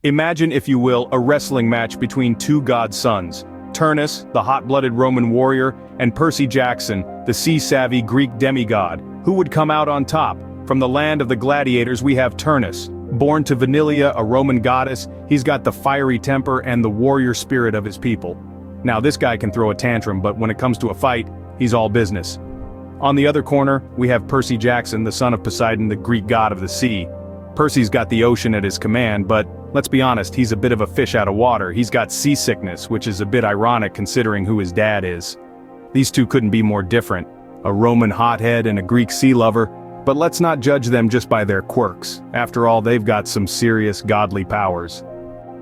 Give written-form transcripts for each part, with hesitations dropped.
Imagine, if you will, a wrestling match between two god-sons. Turnus, the hot-blooded Roman warrior, and Percy Jackson, the sea-savvy Greek demigod. Who would come out on top? From the land of the gladiators we have Turnus. Born to Vanilia, a Roman goddess, he's got the fiery temper and the warrior spirit of his people. Now this guy can throw a tantrum, but when it comes to a fight, he's all business. On the other corner, we have Percy Jackson, the son of Poseidon, the Greek god of the sea. Percy's got the ocean at his command, but let's be honest, he's a bit of a fish out of water. He's got seasickness, which is a bit ironic considering who his dad is. These two couldn't be more different. A Roman hothead and a Greek sea lover, but let's not judge them just by their quirks. After all, they've got some serious godly powers.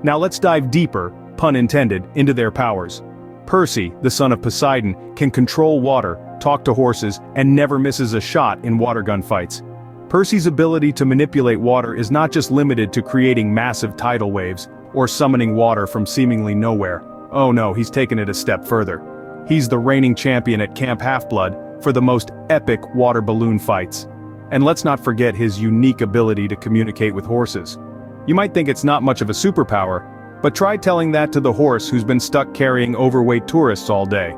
Now let's dive deeper, pun intended, into their powers. Percy, the son of Poseidon, can control water, talk to horses, and never misses a shot in water gun fights. Percy's ability to manipulate water is not just limited to creating massive tidal waves, or summoning water from seemingly nowhere. Oh no, he's taken it a step further. He's the reigning champion at Camp Half-Blood for the most epic water balloon fights. And let's not forget his unique ability to communicate with horses. You might think it's not much of a superpower, but try telling that to the horse who's been stuck carrying overweight tourists all day.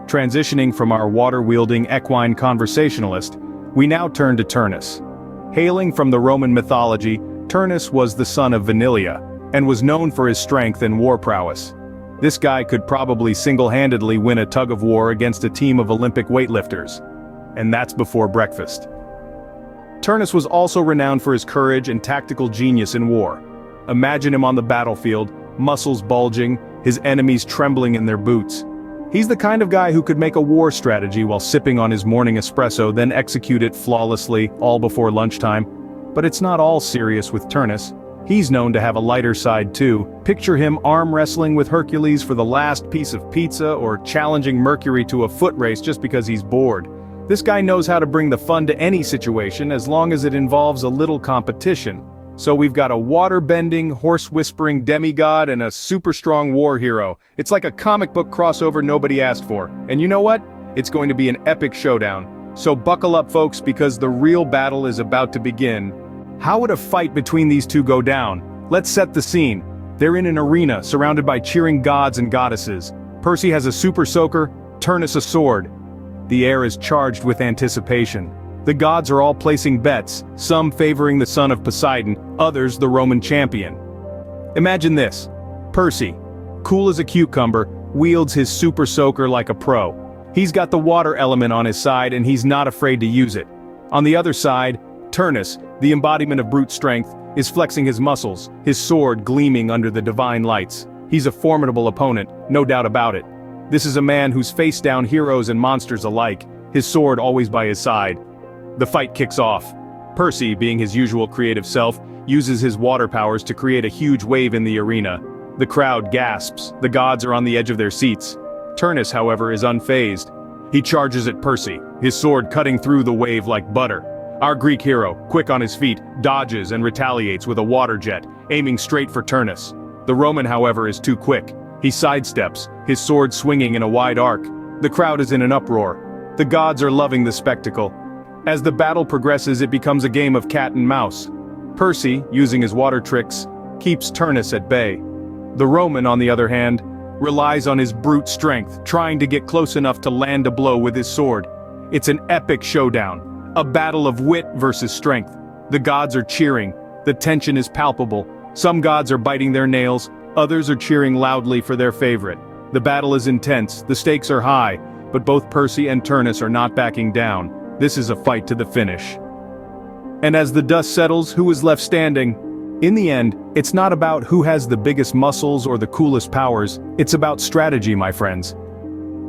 Transitioning from our water-wielding equine conversationalist, we now turn to Turnus. Hailing from the Roman mythology, Turnus was the son of Vanilia, and was known for his strength and war prowess. This guy could probably single-handedly win a tug-of-war against a team of Olympic weightlifters. And that's before breakfast. Turnus was also renowned for his courage and tactical genius in war. Imagine him on the battlefield, muscles bulging, his enemies trembling in their boots. He's the kind of guy who could make a war strategy while sipping on his morning espresso, then execute it flawlessly, all before lunchtime. But it's not all serious with Turnus. He's known to have a lighter side too. Picture him arm wrestling with Hercules for the last piece of pizza, or challenging Mercury to a foot race just because he's bored. This guy knows how to bring the fun to any situation as long as it involves a little competition. So we've got a water-bending, horse-whispering demigod and a super-strong war hero. It's like a comic book crossover nobody asked for. And you know what? It's going to be an epic showdown. So buckle up, folks, because the real battle is about to begin. How would a fight between these two go down? Let's set the scene. They're in an arena surrounded by cheering gods and goddesses. Percy has a super soaker, Turnus a sword. The air is charged with anticipation. The gods are all placing bets, some favoring the son of Poseidon, others the Roman champion. Imagine this. Percy, cool as a cucumber, wields his super soaker like a pro. He's got the water element on his side and he's not afraid to use it. On the other side, Turnus, the embodiment of brute strength, is flexing his muscles, his sword gleaming under the divine lights. He's a formidable opponent, no doubt about it. This is a man who's faced down heroes and monsters alike, his sword always by his side. The fight kicks off. Percy, being his usual creative self, uses his water powers to create a huge wave in the arena. The crowd gasps, the gods are on the edge of their seats. Turnus, however, is unfazed. He charges at Percy, his sword cutting through the wave like butter. Our Greek hero, quick on his feet, dodges and retaliates with a water jet, aiming straight for Turnus. The Roman, however, is too quick. He sidesteps, his sword swinging in a wide arc. The crowd is in an uproar. The gods are loving the spectacle. As the battle progresses, it becomes a game of cat and mouse. Percy, using his water tricks, keeps Turnus at bay. The Roman, on the other hand, relies on his brute strength, trying to get close enough to land a blow with his sword. It's an epic showdown, a battle of wit versus strength. The gods are cheering, the tension is palpable. Some gods are biting their nails, others are cheering loudly for their favorite. The battle is intense, the stakes are high, but both Percy and Turnus are not backing down. This is a fight to the finish. And as the dust settles, who is left standing? In the end, it's not about who has the biggest muscles or the coolest powers, it's about strategy, my friends.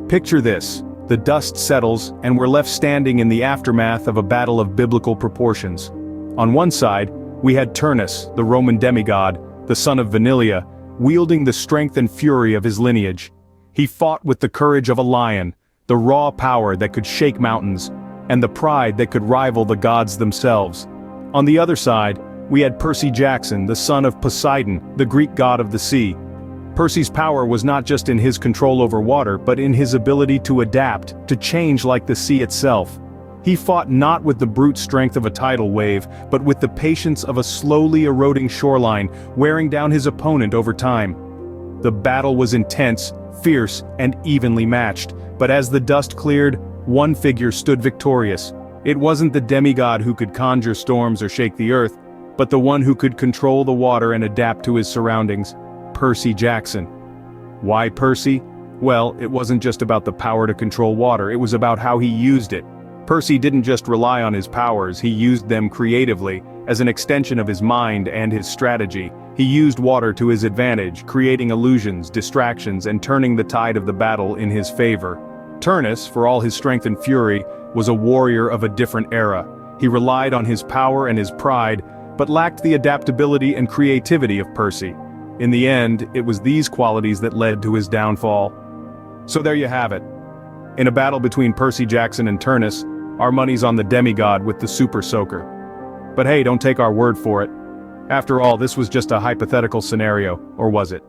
Picture this, the dust settles and we're left standing in the aftermath of a battle of biblical proportions. On one side, we had Turnus, the Roman demigod, the son of Vanilia, wielding the strength and fury of his lineage. He fought with the courage of a lion, the raw power that could shake mountains, and the pride that could rival the gods themselves. On the other side, we had Percy Jackson, the son of Poseidon, the Greek god of the sea. Percy's power was not just in his control over water, but in his ability to adapt, to change like the sea itself. He fought not with the brute strength of a tidal wave, but with the patience of a slowly eroding shoreline, wearing down his opponent over time. The battle was intense, fierce, and evenly matched, but as the dust cleared, one figure stood victorious. It wasn't the demigod who could conjure storms or shake the earth, but the one who could control the water and adapt to his surroundings, Percy Jackson. Why Percy? Well, it wasn't just about the power to control water, it was about how he used it. Percy didn't just rely on his powers, he used them creatively, as an extension of his mind and his strategy. He used water to his advantage, creating illusions, distractions, and turning the tide of the battle in his favor. Turnus, for all his strength and fury, was a warrior of a different era. He relied on his power and his pride, but lacked the adaptability and creativity of Percy. In the end, it was these qualities that led to his downfall. So there you have it. In a battle between Percy Jackson and Turnus, our money's on the demigod with the super soaker. But hey, don't take our word for it. After all, this was just a hypothetical scenario, or was it?